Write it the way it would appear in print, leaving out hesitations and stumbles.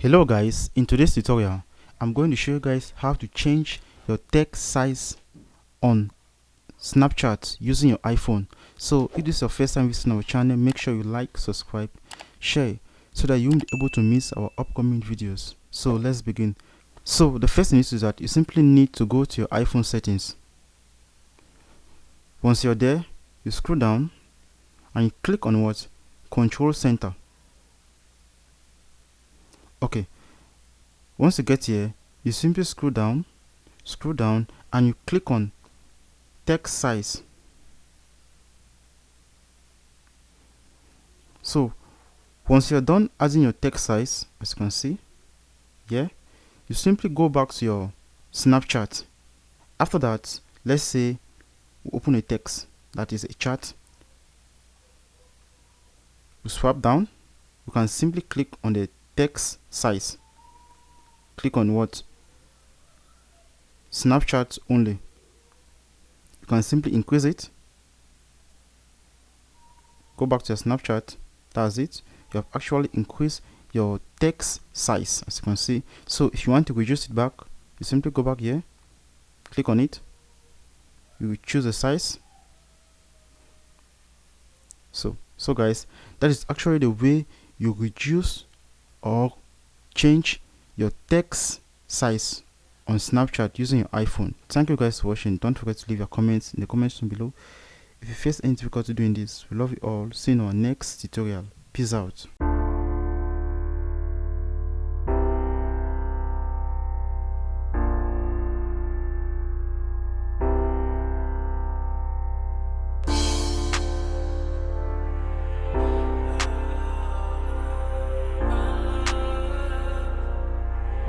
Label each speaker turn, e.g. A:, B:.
A: Hello guys, in today's tutorial I'm going to show you guys how to change your text size on Snapchat using your iPhone. So if this is your first time visiting our channel, make sure you like, subscribe, share so that you won't be able to miss our upcoming videos. So let's begin. So the first thing is that you simply need to go to your iPhone settings. Once you're there, you scroll down and you click on what? Control Center. Okay, once you get here, you simply scroll down and you click on text size. So once you're done adding your text size, as you can see here, you simply go back to your Snapchat. After that, let's say we open a text that is a chat. You swipe down, you can simply click on the text size. Click on what? Snapchat only. You can simply increase it. Go back to your Snapchat. That's it. You have actually increased your text size, as you can see. So if you want to reduce it back, you simply go back here, click on it, you will choose a size. So guys, that is actually the way you reduce or change your text size on Snapchat using your iPhone. Thank you guys for watching. Don't forget to leave your comments in the comment section below. If you face any difficulty doing this, we love you all. See you in our next tutorial. Peace out.